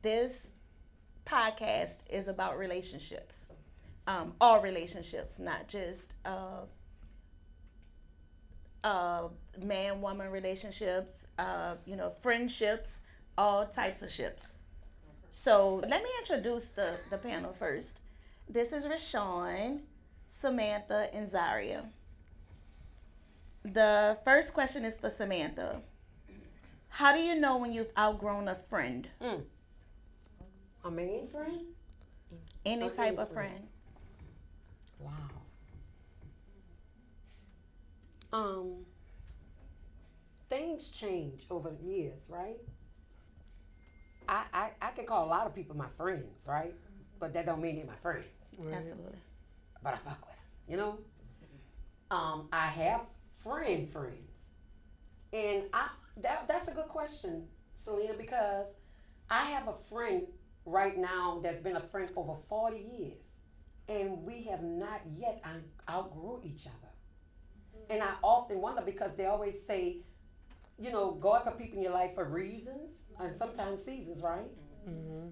this podcast is about relationships, all relationships, not just man woman relationships, friendships, all types of ships. So let me introduce the panel first. This is Rashawn, Samantha, and Zaria. The first question is for Samantha. How do you know when you've outgrown a friend? A main friend? Any Or type any of friend? friend? Wow. Um, Things change over the years, right? I can call a lot of people my friends, right? But that don't mean they're my friends. Absolutely. But I fuck with them, you know? I have friends. And that's a good question, Selena, because I have a friend right now that's been a friend over 40 years. And we have not yet outgrew each other. And I often wonder because they always say, God put people in your life for reasons and sometimes seasons, right?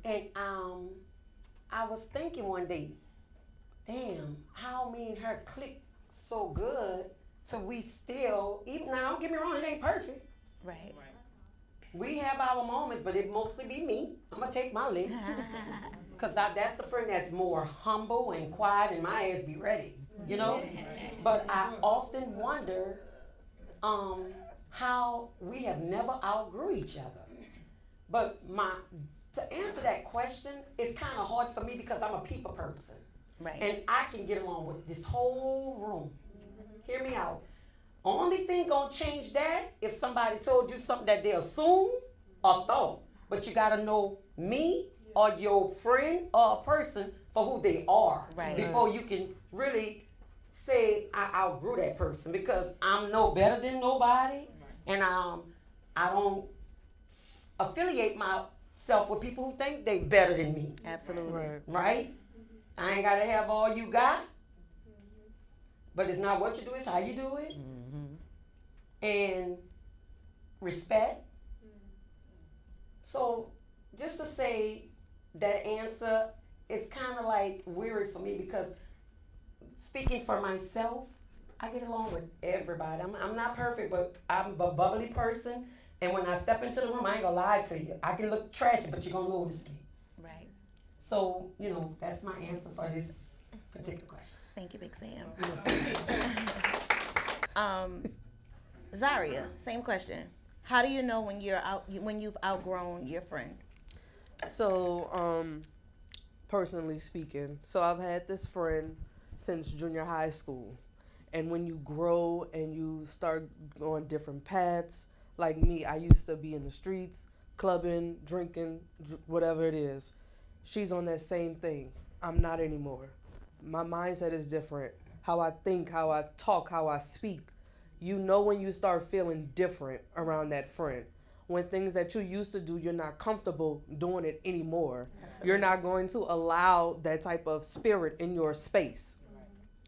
And I was thinking one day, damn, how me and her click so good till we still, even now, don't get me wrong, it ain't perfect. Right. We have our moments, but it mostly be me. I'm gonna take my lick. Cause that's the friend that's more humble and quiet and my ass be ready, you know? But I often wonder how we have never outgrew each other. But to answer that question, it's kind of hard for me because I'm a people person. Right. And I can get along with this whole room. Hear me out. Only thing gonna change that if somebody told you something that they assume or thought. But you gotta know me or your friend or a person for who they are. Right. Before you can really say I outgrew that person because I'm no better than nobody and I don't affiliate myself with people who think they better than me. Absolutely. Right? I ain't gotta have all you got. But it's not what you do, it's how you do it. And respect. So just to say that answer is kind of like weird for me because speaking for myself, I get along with everybody. I'm not perfect, but I'm a bubbly person. And when I step into the room, I ain't gonna lie to you. I can look trashy, but you're gonna notice me. Right. So, that's my answer for this particular question. Thank you, Big Sam. Zaria, same question. How do you know when you've outgrown your friend? So, personally speaking, so I've had this friend since junior high school. And when you grow and you start on different paths, like me, I used to be in the streets, clubbing, drinking, whatever it is. She's on that same thing. I'm not anymore. My mindset is different. How I think, how I talk, how I speak. You know when you start feeling different around that friend. When things that you used to do, you're not comfortable doing it anymore. Absolutely. You're not going to allow that type of spirit in your space.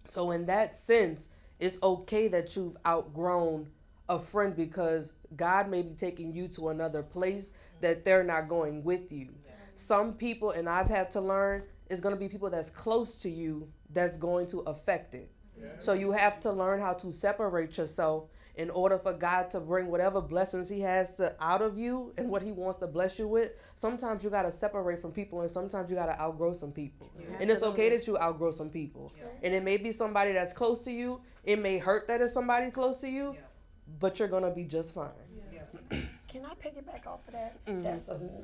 So in that sense, it's okay that you've outgrown a friend because God may be taking you to another place that they're not going with you. Some people, and I've had to learn, is going to be people that's close to you that's going to affect it. So you have to learn how to separate yourself in order for God to bring whatever blessings he has out of you and what he wants to bless you with. Sometimes you got to separate from people and sometimes you got to outgrow some people. And it's okay that you outgrow some people. And it may be somebody that's close to you. It may hurt that it's somebody close to you, but you're going to be just fine. Can I piggyback off of that?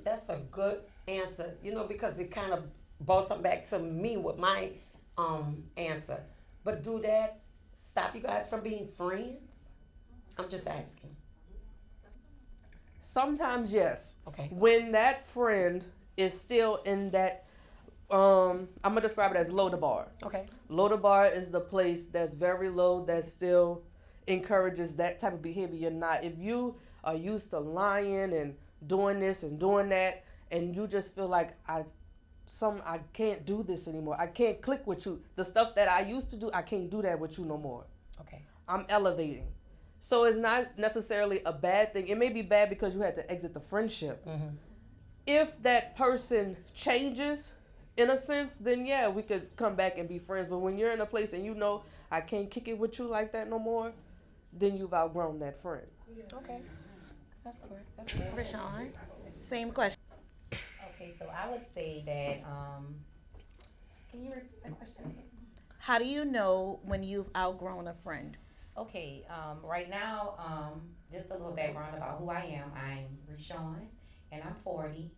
That's a good answer, because it kind of brought something back to me with my answer. But do that stop you guys from being friends? I'm just asking. Sometimes, yes. Okay. When that friend is still in that, I'm going to describe it as low to bar. Okay. Low to bar is the place that's very low that still encourages that type of behavior. You're not. If you are used to lying and doing this and doing that, and you just feel like I can't do this anymore. I can't click with you. The stuff that I used to do, I can't do that with you no more. Okay. I'm elevating. So it's not necessarily a bad thing. It may be bad because you had to exit the friendship. if that person changes in a sense, then yeah, we could come back and be friends. But when you're in a place and you know I can't kick it with you like that no more, then you've outgrown that friend. Okay. That's correct. That's correct. Rashawn, same question. Okay, so I would say that, can you repeat the question again? How do you know when you've outgrown a friend? Okay, right now, just a little background about who I am. I'm Rashawn, and I'm 40.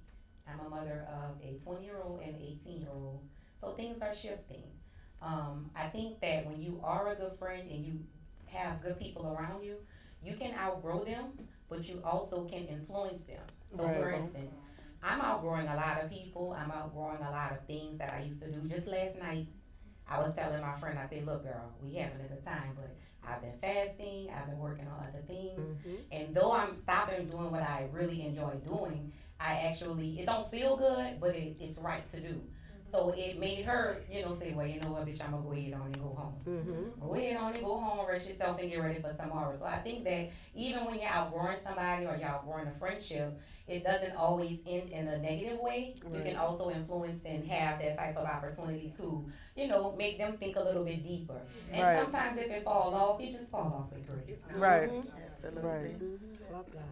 I'm a mother of a 20-year-old and 18-year-old. So things are shifting. I think that when you are a good friend and you have good people around you, you can outgrow them, but you also can influence them. So Right. for instance, I'm outgrowing a lot of people. I'm outgrowing a lot of things that I used to do. Just last night, I was telling my friend, I said, look, girl, we having a good time, but I've been fasting, I've been working on other things. And though I'm stopping doing what I really enjoy doing, I actually, it don't feel good, but it's right to do. So it made her, say, well, you know what, bitch, I'm gonna go ahead on and go home. Go ahead on and go home, rest yourself, and get ready for tomorrow. So I think that even when you're outgrowing somebody or you're outgrowing a friendship, it doesn't always end in a negative way. You can also influence and have that type of opportunity to, make them think a little bit deeper. And Right. sometimes if it fall off, it just fall off with grace. Right. Absolutely. Right.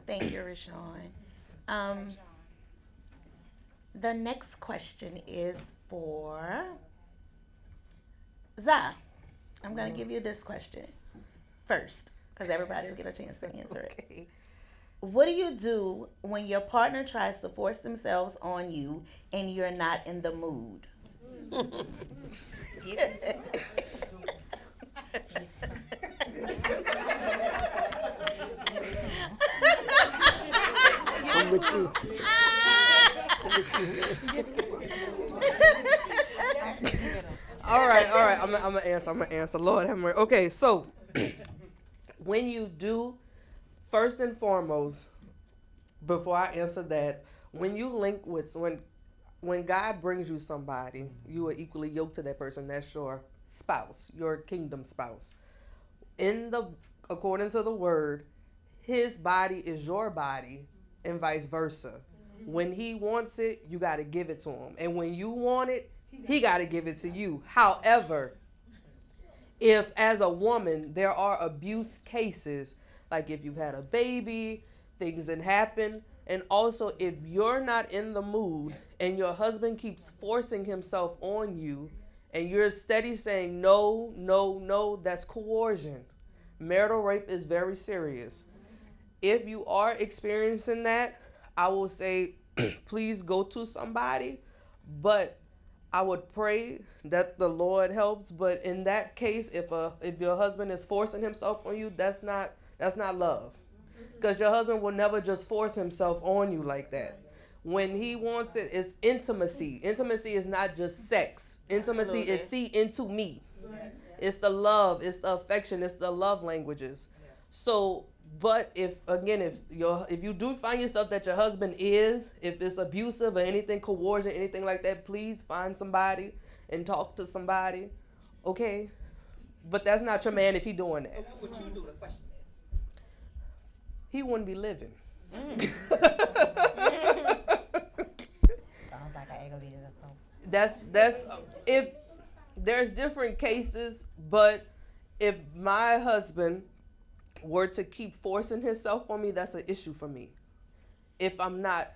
Thank you, Rashawn. The next question is for Za. I'm going to give you this question first because everybody will get a chance to answer it. Okay. What do you do when your partner tries to force themselves on you and you're not in the mood? I'm with you. All right. I'm gonna answer. Lord have mercy. Okay, so when you do, first and foremost, before I answer that, when you link with when God brings you somebody, you are equally yoked to that person. That's your spouse, your kingdom spouse. According to the word, his body is your body, and vice versa. When he wants it, you got to give it to him, and when you want it, he got to give it to you. However, if as a woman there are abuse cases, like if you've had a baby, things that happen, and also if you're not in the mood and your husband keeps forcing himself on you and you're steady saying no, no, no, that's coercion. Marital rape is very serious. If you are experiencing that, I will say please go to somebody, but I would pray that the Lord helps. But in that case, if your husband is forcing himself on you, that's not love, because your husband will never just force himself on you like that. When he wants it, it's intimacy. Intimacy is not just sex. Intimacy is see into me. It's the love, it's the affection, it's the love languages. So, but if you do find yourself that your husband if it's abusive or anything, coercion, anything like that, please find somebody and talk to somebody, okay? But that's not your man if he doing that. What would you do? The question is. He wouldn't be living. Sounds like an aggravated assault. That's if there's different cases, but if my husband were to keep forcing himself on me, that's an issue for me. If I'm not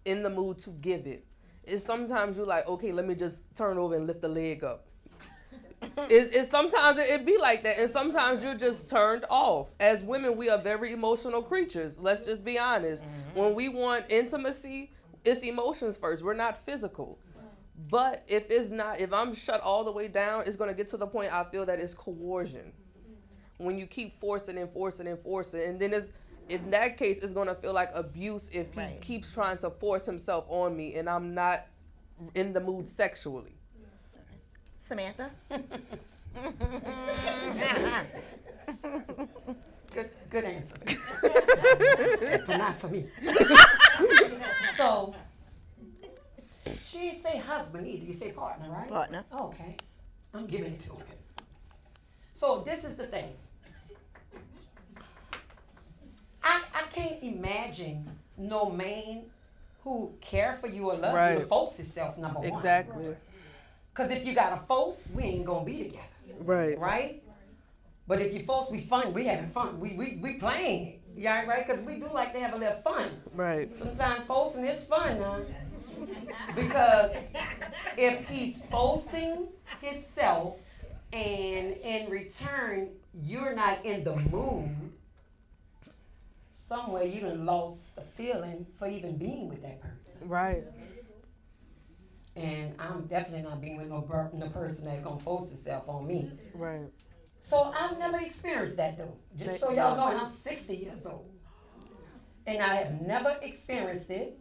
in the mood to give it, it's sometimes you're like, okay, let me just turn over and lift the leg up. It's sometimes it be like that, and sometimes you're just turned off. As women, we are very emotional creatures. Let's just be honest. When we want intimacy, it's emotions first. We're not physical. But if I'm shut all the way down, it's gonna get to the point I feel that it's coercion. When you keep forcing and forcing and forcing, and then in that case, it's gonna feel like abuse if he keeps trying to force himself on me and I'm not in the mood sexually. Samantha? Good answer. But not for me. So, she didn't say husband either. You say partner, right? Partner. Okay. I'm giving it to him. So, this is the thing. I can't imagine no man who care for you or love you Right. to force itself, number one. Exactly. Because if you got to force, we ain't going to be together. Right. Right? But if you force, we fun. We having fun. We playing. Yeah, right? Because we do like to have a little fun. Right. Sometimes forcing is fun now. Because if he's forcing himself and in return you're not in the mood, somewhere you done lost the feeling for even being with that person. Right. And I'm definitely not being with no person that's gonna force itself on me. Right. So I've never experienced that though. Just so y'all know, and I'm 60 years old. And I have never experienced it.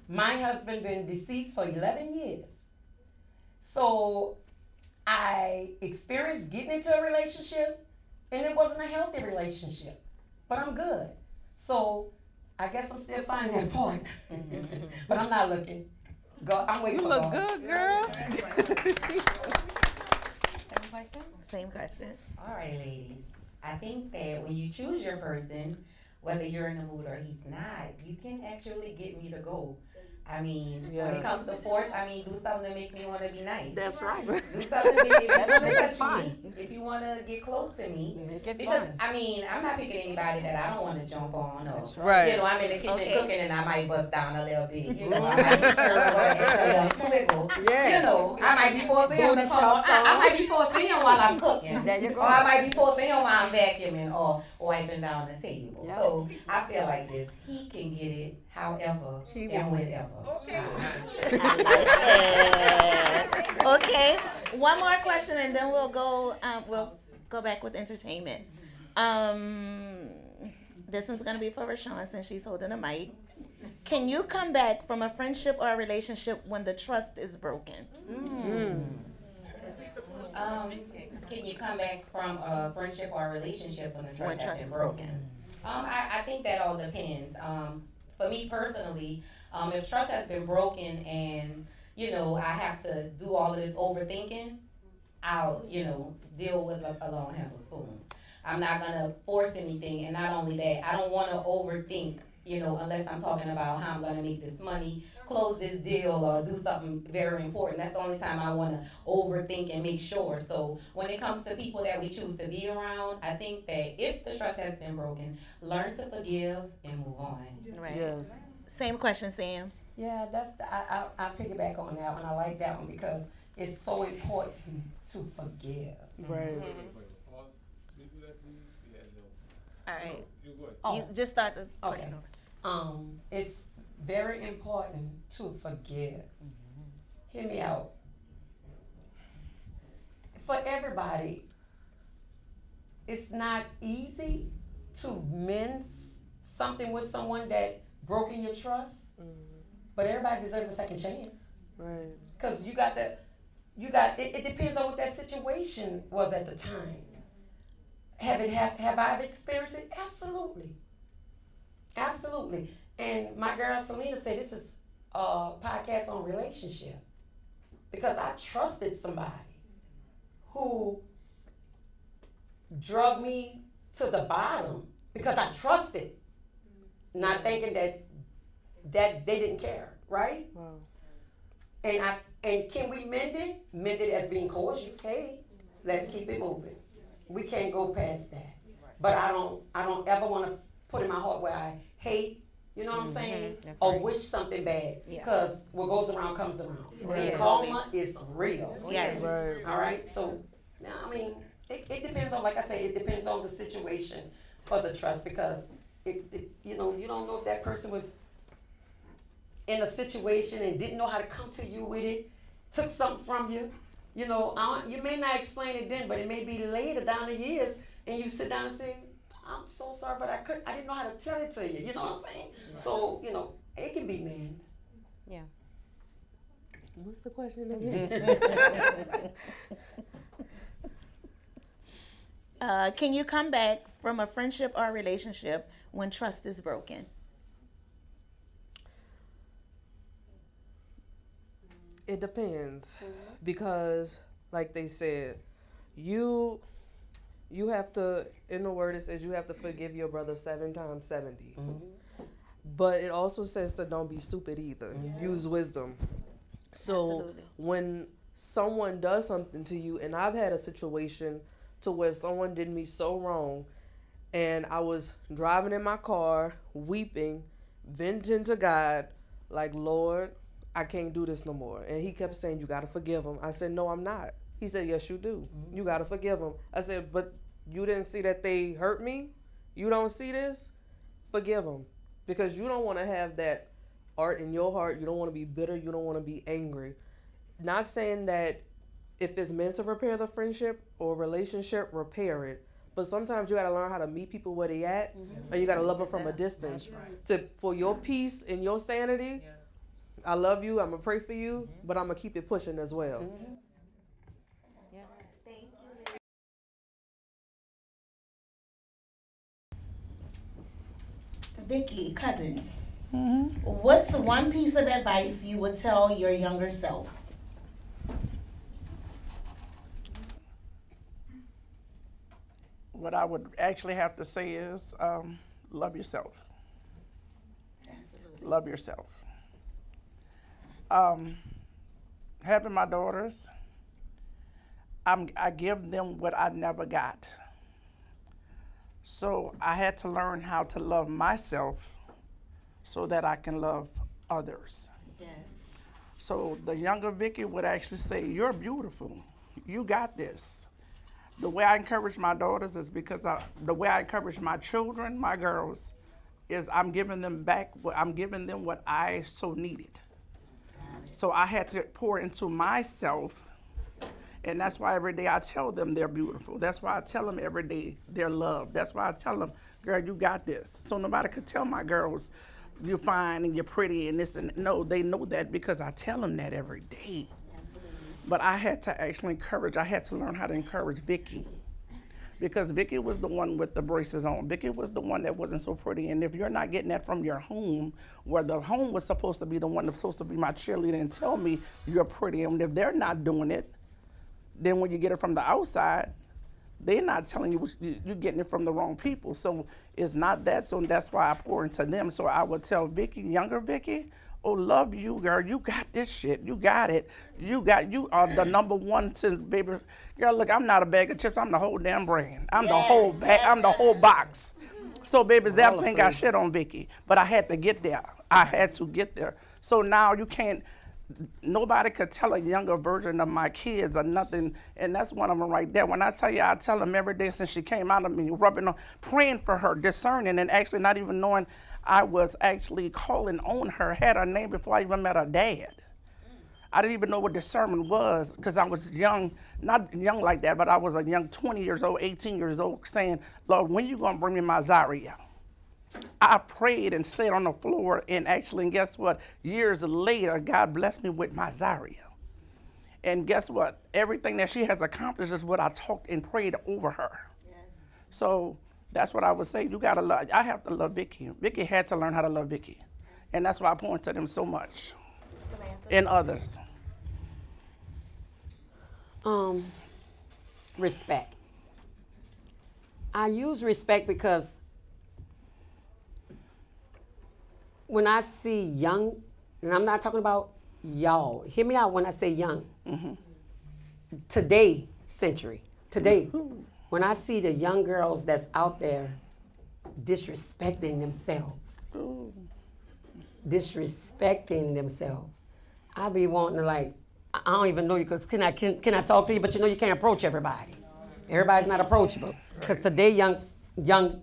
My husband been deceased for 11 years. So I experienced getting into a relationship and it wasn't a healthy relationship. But I'm good. So I guess I'm still finding that point. But I'm not looking. I'm waiting You for look God. good, girl. Second question? Same question. All right, ladies. I think that when you choose your person, whether you're in the mood or he's not, you can actually get me to go. I mean, when Yeah. it comes to force, I mean, do something to make me want to be nice. That's right. Do something to make me want to Make it touch fun. me. If you want to get close to me. Make it Because, fun. I mean, I'm not picking anybody that I don't want to jump on. Or, Right. you know, I'm in the kitchen Okay. cooking and I might bust down a little bit. You know, I might be stirring up an extra little squiggle. Yeah. You know, I might be forcing him to come on. I might be forcing him while I'm cooking. There you go. Or I might be forcing him while I'm vacuuming or wiping down the table. Yeah. So I feel like this. He can get it however and whenever. Okay, one more question and then we'll go back with entertainment. This one's gonna be for Rashawn since she's holding a mic. Can you come back from a friendship or a relationship when the trust is broken? Can you come back from a friendship or a relationship when the When trust has trust been is broken? I think that all depends. For me personally, if trust has been broken and, you know, I have to do all of this overthinking, I'll, you know, deal with a long handle spoon. I'm not gonna force anything, and not only that, I don't wanna overthink, you know, unless I'm talking about how I'm gonna make this money, close this deal, or do something very important. That's the only time I wanna overthink and make sure. So when it comes to people that we choose to be around, I think that if the trust has been broken, learn to forgive and move on. Right. Yes. Same question, Sam. Yeah, I piggyback on that one. I like that one because it's so important to forgive. Right. All right. Oh, You just start the okay. question over. It's very important to forgive. Hear me out. For everybody, it's not easy to mend something with someone that broken your trust, but everybody deserves a second chance. Right. Because it depends on what that situation was at the time. Have I experienced it? Absolutely. Absolutely. And my girl Selena said this is a podcast on relationship. Because I trusted somebody who drug me to the bottom because I trusted, not thinking that they didn't care, right? Wow. And can we mend it? Mend it as being cordial. Hey, let's keep it moving. We can't go past that. But I don't ever want to put in my heart where I hate, you know what I'm saying? Or wish something bad. Because what goes around comes around. And Yeah. karma is real. Yes. Right. All right. So now, I mean, it depends on, like I say, it depends on the situation for the trust because you know, you don't know if that person was in a situation and didn't know how to come to you with it, took something from you. You know, you may not explain it then, but it may be later down the years, and you sit down and say, "I'm so sorry, but I didn't know how to tell it to you." You know what I'm saying? Right. So you know, it can be manned. Yeah. What's the question again? Can you come back from a friendship or a relationship when trust is broken? It depends because, like they said, you have to. In the word, it says you have to forgive your brother 7 times 70. but it also says to don't be stupid either. Use wisdom. So Absolutely. when someone does something to you, and I've had a situation to where someone did me so wrong, and I was driving in my car, weeping, venting to God, like, Lord, I can't do this no more. And he kept saying, you got to forgive him. I said, no, I'm not. He said, yes, you do. You got to forgive him. I said, but you didn't see that they hurt me? You don't see this? Forgive them. Because you don't want to have that art in your heart. You don't want to be bitter. You don't want to be angry. Not saying that if it's meant to repair the friendship or relationship, repair it. But sometimes you got to learn how to meet people where they at, and you got to love them from a distance. For your peace and your sanity, I love you. I'm going to pray for you, but I'm going to keep it pushing as well. Thank you. Vicky, cousin, what's one piece of advice you would tell your younger self? What I would actually have to say is love yourself. Absolutely. Love yourself. Having my daughters, I give them what I never got. So I had to learn how to love myself so that I can love others. Yes. So the younger Vicky would actually say, you're beautiful. You got this. The way I encourage my daughters is because the way I encourage my children, my girls, is I'm giving them back, I'm giving them what I so needed. So I had to pour into myself, and that's why every day I tell them they're beautiful. That's why I tell them every day they're loved. That's why I tell them, girl, you got this. So nobody could tell my girls, you're fine and you're pretty and this and no, they know that because I tell them that every day. But I had to actually I had to learn how to encourage Vicky. Because Vicky was the one with the braces on. Vicky was the one that wasn't so pretty. And if you're not getting that from your home, where the home was supposed to be the one that's supposed to be my cheerleader and tell me you're pretty, and if they're not doing it, then when you get it from the outside, they're not telling you, you're getting it from the wrong people. So it's not that, so that's why I pour into them. So I would tell Vicky, younger Vicky, oh, love you, girl. You got this shit. You got it. You are the number one since, baby. Girl, look, I'm not a bag of chips. I'm the whole damn brand. I'm the whole bag. I'm the whole box. So, baby, Zap ain't got shit on Vicky. But I had to get there. I had to get there. So now you can't, nobody could tell a younger version of my kids or nothing. And that's one of them right there. When I tell you, I tell them every day since she came out of me, rubbing on, praying for her, discerning, and actually not even knowing I was actually calling on her, had her name before I even met her dad. I didn't even know what discernment was because I was young, not young like that, but I was a young 20 years old, 18 years old, saying, Lord, when you gonna bring me my Zaria? I prayed and stayed on the floor, and actually, and guess what? Years later, God blessed me with my Zaria. And guess what? Everything that she has accomplished is what I talked and prayed over her. Yes. So that's what I would say. You gotta love. I have to love Vicky. Vicky had to learn how to love Vicky, and that's why I point to them so much, Samantha. and others. Respect. I use respect because when I see young, and I'm not talking about y'all, hear me out when I say young. Today, century, today, when I see the young girls that's out there disrespecting themselves, I be wanting to like, I don't even know you, because can I talk to you, but you know you can't approach everybody. Everybody's not approachable. Because today young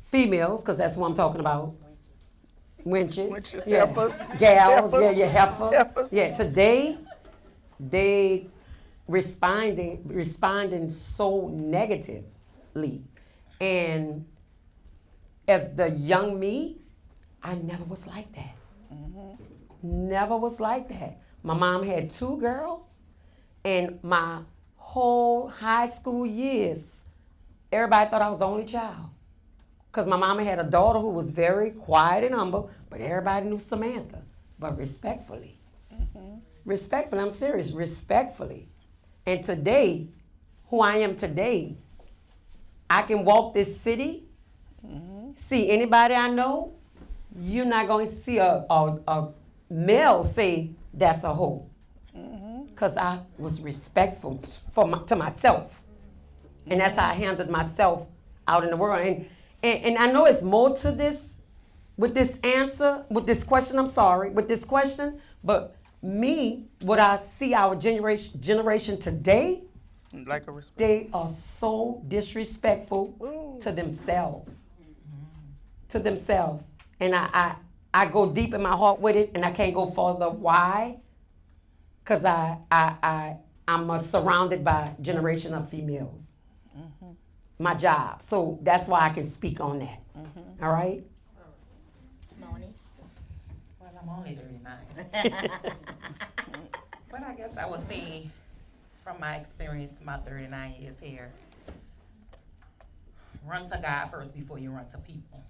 females, because that's what I'm talking about, wenches, yeah. Heifers. Gals, Heifers. yeah, heifers. Heifers. Yeah, today they responding so negatively. And as the young me, I never was like that. Never was like that. My mom had 2 girls, and my whole high school years, everybody thought I was the only child. Because my mama had a daughter who was very quiet and humble, but everybody knew Samantha. But respectfully. Respectfully, I'm serious, respectfully. And today, who I am today, I can walk this city, see anybody I know, you're not going to see a male say that's a hoe. Because I was respectful to myself. And that's how I handled myself out in the world. And I know it's more to this, with this answer, with this question, with this question, but me, what I see our generation today, Like a respect. they are so disrespectful to themselves. To themselves. And I go deep in my heart with it, and I can't go further. Why? Because I'm surrounded by a generation of females. My job. So that's why I can speak on that. All right? Moni. Well, I'm only 39. But I guess I would say, from my experience, my 39 years here, run to God first before you run to people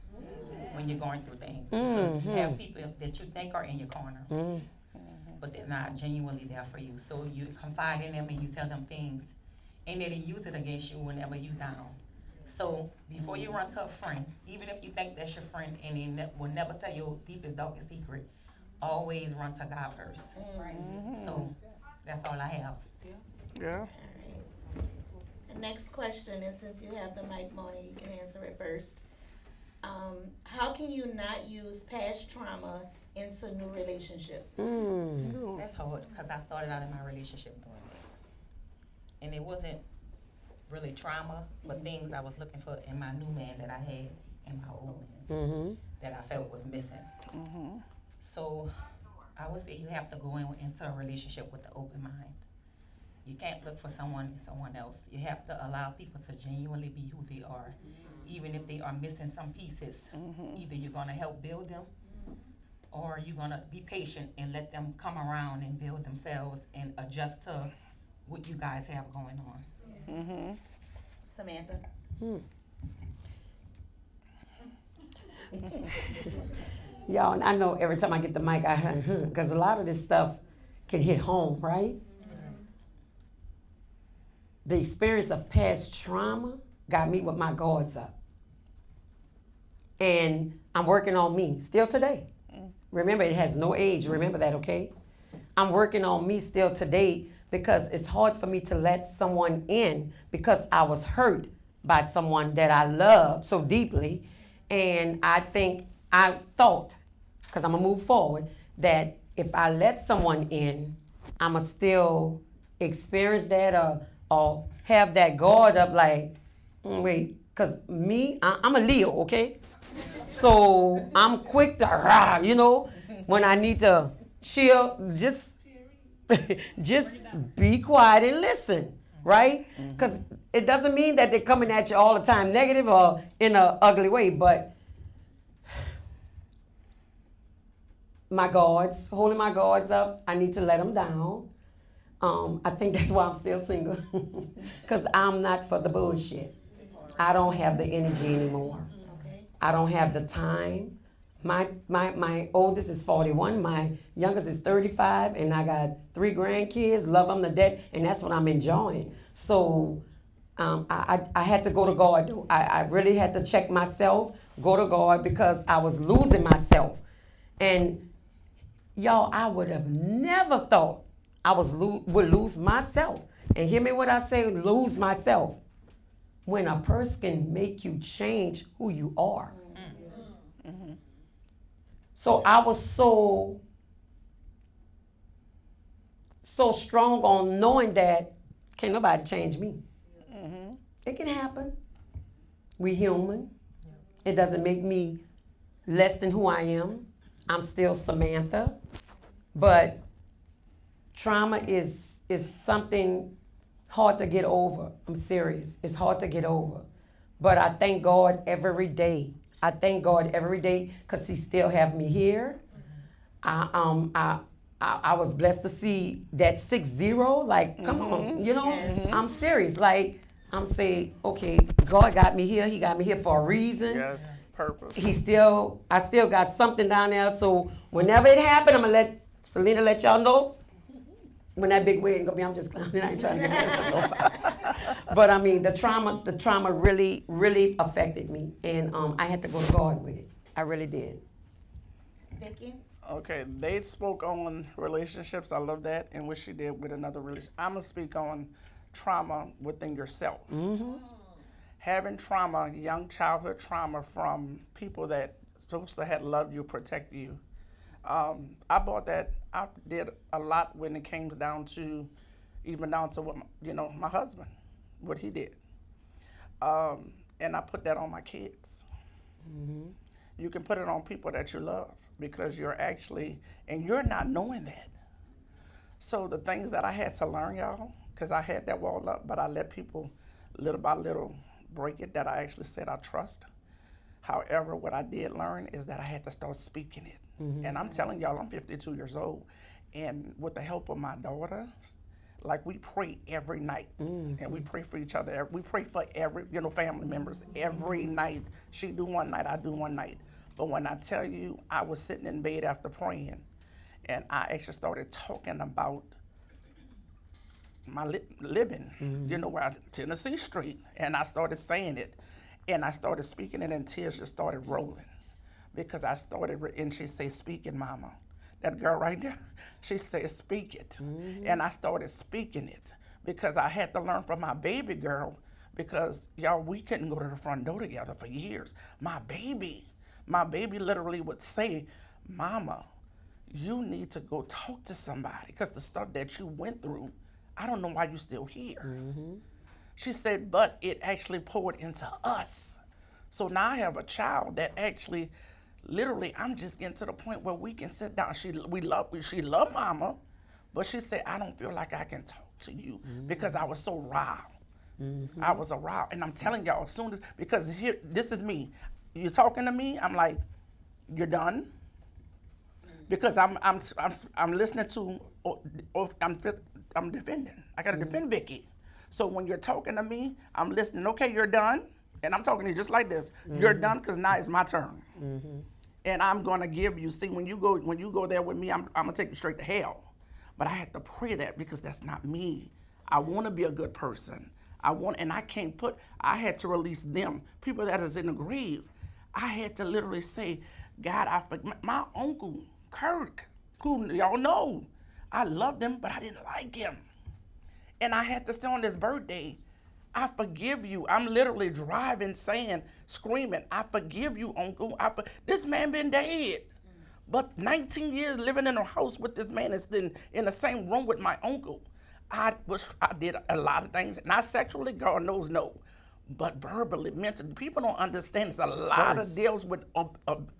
when you're going through things. Because you have people that you think are in your corner, but they're not genuinely there for you. So you confide in them and you tell them things, and then they use it against you whenever you down. So before you run to a friend, even if you think that's your friend and they will never tell your deepest, darkest secret, always run to God first. So that's all I have. Yeah. The next question, and since you have the mic, Moni, you can answer it first. How can you not use past trauma into new relationship? That's hard because I started out in my relationship doing that. And it wasn't really trauma, but things I was looking for in my new man that I had and my old man that I felt was missing. So I would say you have to go into a relationship with an open mind. You can't look for someone else. You have to allow people to genuinely be who they are, even if they are missing some pieces. Either you're gonna help build them, or you're gonna be patient and let them come around and build themselves and adjust to what you guys have going on. Samantha. Y'all, and I know every time I get the mic, because a lot of this stuff can hit home, right? The experience of past trauma got me with my guards up. And I'm working on me still today. Remember, it has no age. Remember that, okay? I'm working on me still today because it's hard for me to let someone in because I was hurt by someone that I love so deeply. And I thought, because I'm going to move forward, that if I let someone in, I'm going to still experience that or have that guard up like, wait, because me, I'm a Leo, okay? So I'm quick to, when I need to chill, just be quiet and listen, right? Because it doesn't mean that they're coming at you all the time negative or in an ugly way, but holding my guards up, I need to let them down. I think that's why I'm still single, because I'm not for the bullshit. I don't have the energy anymore. I don't have the time. My oldest is 41, my youngest is 35, and I got 3 grandkids, love them to death, and that's what I'm enjoying. So I had to go to God, though. I really had to check myself, go to God, because I was losing myself. And y'all, I would have never thought I would lose myself. And hear me when I say lose myself. When a person can make you change who you are. So I was so strong on knowing that can't nobody change me. It can happen. We human. It doesn't make me less than who I am. I'm still Samantha. But trauma is something hard to get over. I'm serious. It's hard to get over. But I thank God every day. I thank God every day because He still have me here. I was blessed to see that 6-0. Like, come on, I'm serious. Like, I'm saying, okay, God got me here. He got me here for a reason. Yes, purpose. I still got something down there. So whenever it happened, I'm gonna let Selena let y'all know. When that big wedding gonna be, I'm just clowning. I ain't trying to get married to nobody. But I mean, the trauma really, really affected me, and I had to go to God with it. I really did. Vicky? Okay, they spoke on relationships. I love that, and what she did with another relationship. I'm gonna speak on trauma within yourself. Having trauma, young childhood trauma from people that supposed to have loved you, protect you. I bought that. I did a lot when it came down to, even down to what my husband, what he did, and I put that on my kids. You can put it on people that you love because you're actually, and you're not knowing that. So the things that I had to learn, y'all, because I had that wall up, but I let people little by little break it, that I actually said I trust. However, what I did learn is that I had to start speaking it. And I'm telling y'all, I'm 52 years old, and with the help of my daughter, like we pray every night, and we pray for each other. We pray for every, family members every night. She do one night, I do one night. But when I tell you, I was sitting in bed after praying, and I actually started talking about my living, where Tennessee Street, and I started saying it, and I started speaking it, and tears just started rolling, because I started, and she said, "Speak it, Mama." That girl right there, she said, "Speak it," and I started speaking it because I had to learn from my baby girl, because y'all, we couldn't go to the front door together for years. My baby literally would say, "Mama, you need to go talk to somebody because the stuff that you went through, I don't know why you're still here." She said, but it actually poured into us. So now I have a child that actually, literally, I'm just getting to the point where we can sit down. She loved Mama, but she said, "I don't feel like I can talk to you because I was so raw." I was a raw, and I'm telling y'all, as soon as, because here, this is me. You're talking to me, I'm like, "You're done," because I'm listening to, or I'm defending. I gotta defend Vicky. So when you're talking to me, I'm listening. Okay, you're done, and I'm talking to you just like this. You're done, because now it's my turn, and I'm gonna give you. See, when you go there with me, I'm gonna take you straight to hell. But I had to pray that, because that's not me. I want to be a good person. And I can't I had to release them, people that is in the grave. I had to literally say, "God, my uncle Kirk, who y'all know, I loved him, but I didn't like him." And I had to say on this birthday, "I forgive you." I'm literally driving, screaming, "I forgive you, uncle. This man been dead. But 19 years living in a house with this man, is in the same room with my uncle. I did a lot of things, not sexually, God knows, no, but verbally, mentally. People don't understand. It's a lot of deals with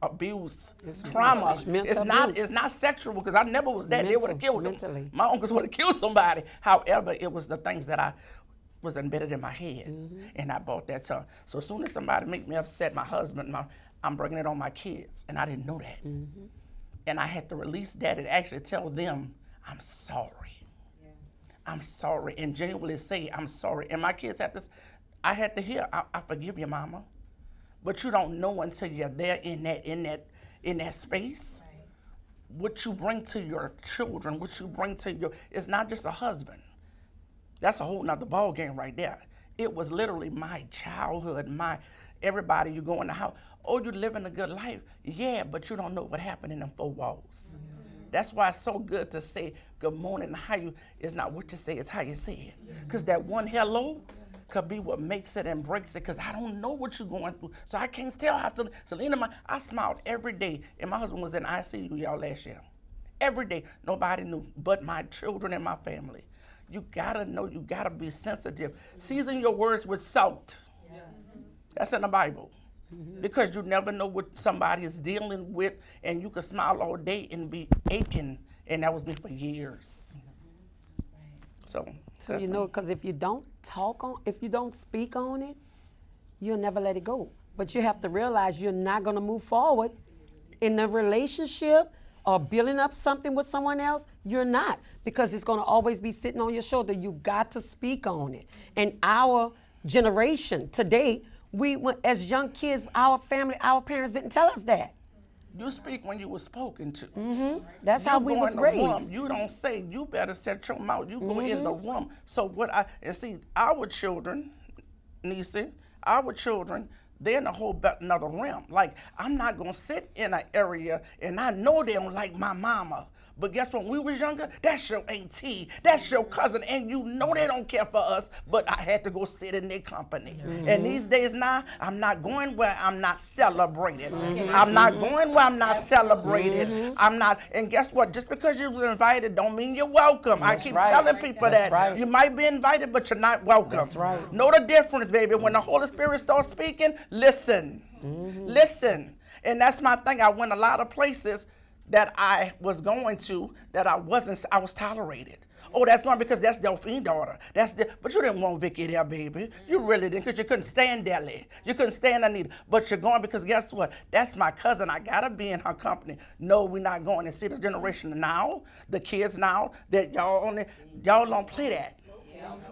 abuse, trauma. It's not sexual, because I never was that. They would have killed them. My uncles would have killed somebody. However, it was the things that I was embedded in my head, and I bought that tongue. So as soon as somebody make me upset, my husband, I'm bringing it on my kids, and I didn't know that. And I had to release that and actually tell them, "I'm sorry. I'm sorry," and genuinely say, "I'm sorry." And my kids I had to hear, I forgive you, Mama. But you don't know until you're there in that space. Right. What you bring to your children, what you bring to it's not just a husband. That's a whole nother ball game right there. It was literally my childhood, everybody. You go in the house, "Oh, you living a good life." Yeah, but you don't know what happened in them four walls. That's why it's so good to say good morning. It's not what you say, it's how you say it. Because that one hello could be what makes it and breaks it, because I don't know what you're going through. So I can't tell how Selena, I smiled every day, and my husband was in ICU, y'all, last year. Every day, nobody knew but my children and my family. You gotta know, you gotta be sensitive. Season your words with salt. Yes. That's in the Bible. Because you never know what somebody is dealing with, and you can smile all day and be aching, and that was me for years. So because if you don't speak on it, you'll never let it go. But you have to realize you're not going to move forward in the relationship or building up something with someone else. You're not, because it's going to always be sitting on your shoulder. You got to speak on it. And our generation today, as young kids, our parents didn't tell us that. You speak when you were spoken to. That's how we was raised. You don't say, you better shut your mouth. You go in the room. So and see, our children, Nisa, they're in a whole another realm. Like, I'm not gonna sit in an area and I know they don't like my mama. But guess what? When we was younger, that's your auntie, that's your cousin, and you know they don't care for us, but I had to go sit in their company. And these days now, I'm not going where I'm not celebrated. I'm not going where I'm not celebrated. I'm not, and guess what? Just because you was invited don't mean you're welcome. I keep telling people that. You might be invited, but you're not welcome. That's right. Know the difference, baby. When the Holy Spirit starts speaking, listen. Listen. And that's my thing. I went a lot of places that I was going to that I was tolerated. Oh, that's going because that's Delphine's daughter. But you didn't want Vicky there, baby. You really didn't, because you couldn't stand Deli. You couldn't stand Anita. But you're going because guess what? That's my cousin. I gotta be in her company. No, we're not going. And see the generation now, the kids now, that y'all don't play that.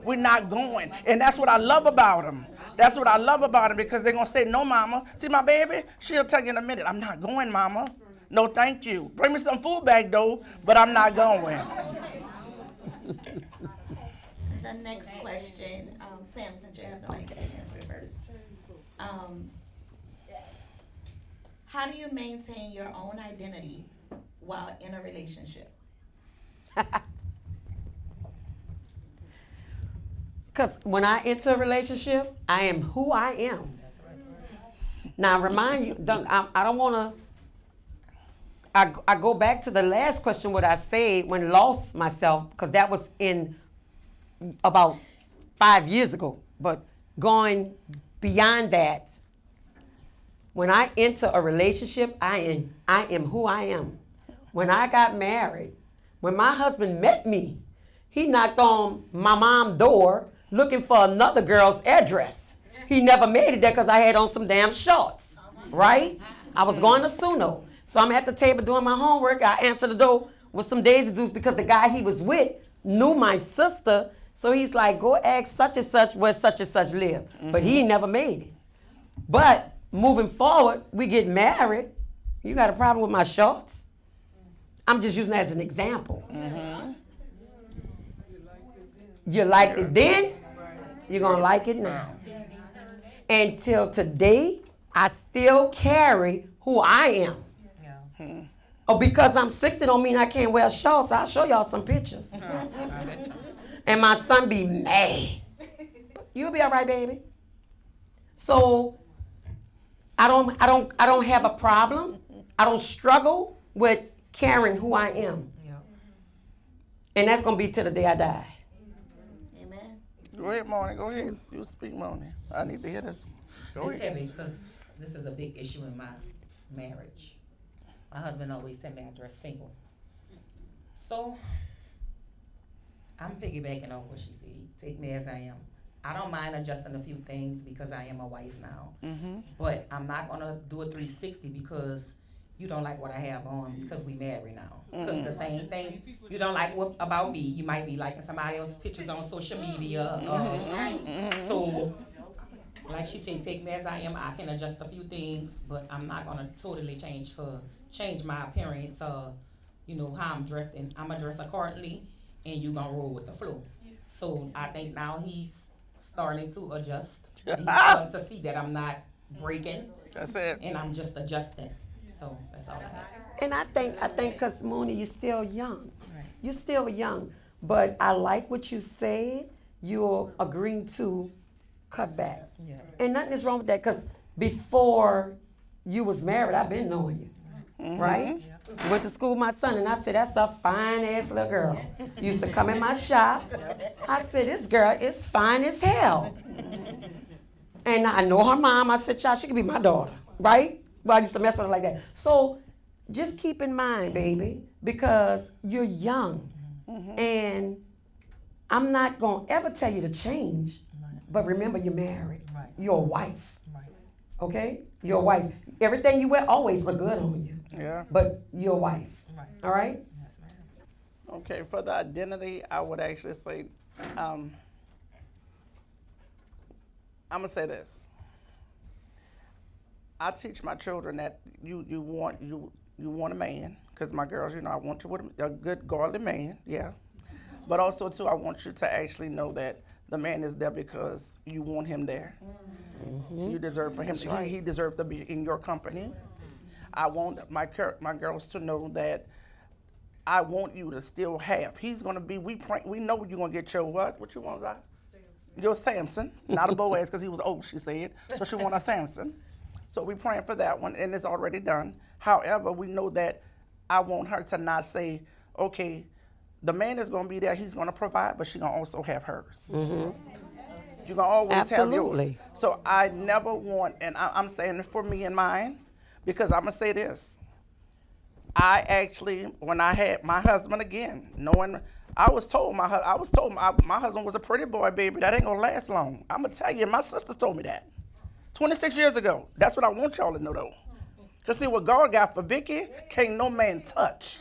We're not going. And that's what I love about them. That's what I love about them, because they're going to say, no, mama. See my baby? She'll tell you in a minute, I'm not going, mama. No, thank you. Bring me some food back, though, but I'm not going. The next question, Samson, you have the mic, answer first. How do you maintain your own identity while in a relationship? Because when I enter a relationship, I am who I am. Now, remind you, I don't want to. I go back to the last question, what I said when lost myself, because that was in about 5 years ago. But going beyond that, when I enter a relationship, I am who I am. When I got married, when my husband met me, he knocked on my mom's door looking for another girl's address. He never made it there because I had on some damn shorts, right? I was going to Suno. So I'm at the table doing my homework. I answer the door with some Daisy Dukes because the guy he was with knew my sister. So he's like, go ask such and such where such and such live. But he never made it. But moving forward, we get married. You got a problem with my shorts? I'm just using that as an example. You liked it then, you're going to like it now. Until today, I still carry who I am. Oh, because I'm 60 don't mean I can't wear shorts. I'll show y'all some pictures. And my son be mad. You'll be all right, baby. So I don't have a problem. I don't struggle with carrying who I am. And that's going to be till the day I die. Amen. Go ahead, Marnie. Go ahead. You speak, Marnie. I need to hear this. Go It's ahead. heavy because this is a big issue in my marriage. My husband always said me I dress single. So I'm piggybacking off what she said. Take me as I am. I don't mind adjusting a few things because I am a wife now. But I'm not going to do a 360 because you don't like what I have on because we married now. Because the same thing, you don't like what about me. You might be liking somebody else's pictures on social media. So, like she said, take me as I am. I can adjust a few things, but I'm not going to totally change my appearance or, how I'm dressed. And I'm going to dress accordingly, and you going to roll with the flow. So, I think now he's starting to adjust. And he's starting to see that I'm not breaking. That's it. And I'm just adjusting. So that's all I got. And I think, cause Mooney, you're still young. You're still young. But I like what you said. You're agreeing to cut back. And nothing is wrong with that, cause before you was married, I've been knowing you, right? Went to school with my son, and I said, that's a fine ass little girl. Used to come in my shop. I said, this girl is fine as hell. And I know her mom. I said, child, she could be my daughter, right? Well, I used to mess with her like that. So just keep in mind, baby, because you're young. And I'm not going to ever tell you to change. But remember, you're married. You're a wife. Okay? You're a wife. Everything you wear always look good on you. Yeah. But you're a wife. All right? Okay, for the identity, I would actually say, I'm gonna say this. I teach my children that you want a man, because my girls, I want you with a good godly man, yeah. But also too, I want you to actually know that The man is there because you want him there. You deserve for him. He deserves to be in your company. I want my girls to know that I want you to still have. He's gonna be. We know you're gonna get your what? What you want, Zai? Your Samson, not a Boaz because he was old. She said so. She want a Samson. So we praying for that one, and it's already done. However, we know that I want her to not say, okay, the man is gonna be there. He's gonna provide, but she gonna also have hers. You're gonna always have yours. Absolutely. So I never want, and I'm saying it for me and mine, because I'm gonna say this. I actually, when I had my husband again, knowing I was told my husband was a pretty boy, baby. That ain't gonna last long. I'm gonna tell you, my sister told me that 26 years ago. That's what I want y'all to know, though. Cause see what God got for Vicky, can't no man touch.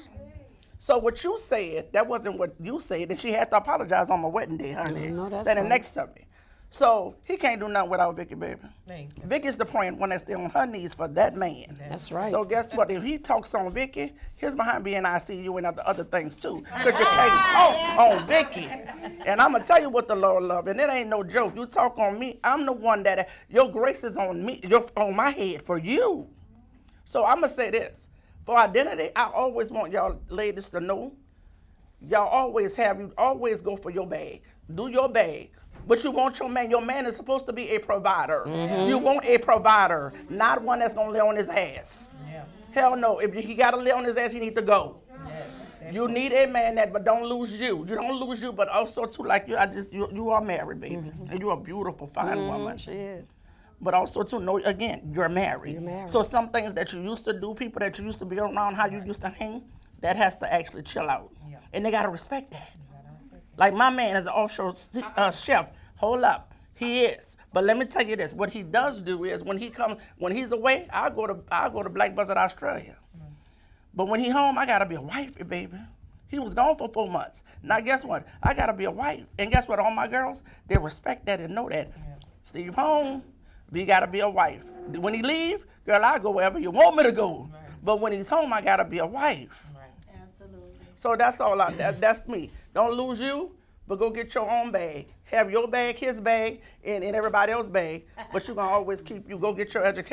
So what you said, that wasn't what you said, and she had to apologize on my wedding day, honey. No, that's Standing right. next to me. So he can't do nothing without Vicky, baby. Thank you. Vicky's the praying one that's still on her knees for that man. That's right. So guess what? If he talks on Vicky, his behind be in ICU and other things too. Because you can't talk on Vicky. And I'm going to tell you what the Lord loves. And it ain't no joke. You talk on me, I'm the one that, your grace is on me, on my head for you. So I'm going to say this. For identity, I always want y'all ladies to know, y'all always go for your bag. Do your bag. But you want your man. Your man is supposed to be a provider. You want a provider, not one that's going to lay on his ass. Yeah. Hell no. If he got to lay on his ass, he need to go. Yes. You need a man but don't lose you. You don't lose you, but also too, like you are married, baby. And you're a beautiful, fine woman. She is. But also to know, again, you're married. You're married. So some things that you used to do, people that you used to be around, how you used to hang, that has to actually chill out. Yeah. And they got to respect that. Like my man is an offshore chef. Hold up. He is. But let me tell you this. What he does do is when he's away, I'll go to Black Buzzard, Australia. But when he home, I got to be a wifey, baby. He was gone for 4 months. Now guess what? I got to be a wife. And guess what? All my girls, they respect that and know that. Steve home, we got to be a wife. When he leave, girl, I go wherever you want me to go. Right. But when he's home, I got to be a wife. Right. Absolutely. So that's all. That's me. Don't lose you, but go get your own bag. Have your bag, his bag, and everybody else's bag. But you're going to always go get your education.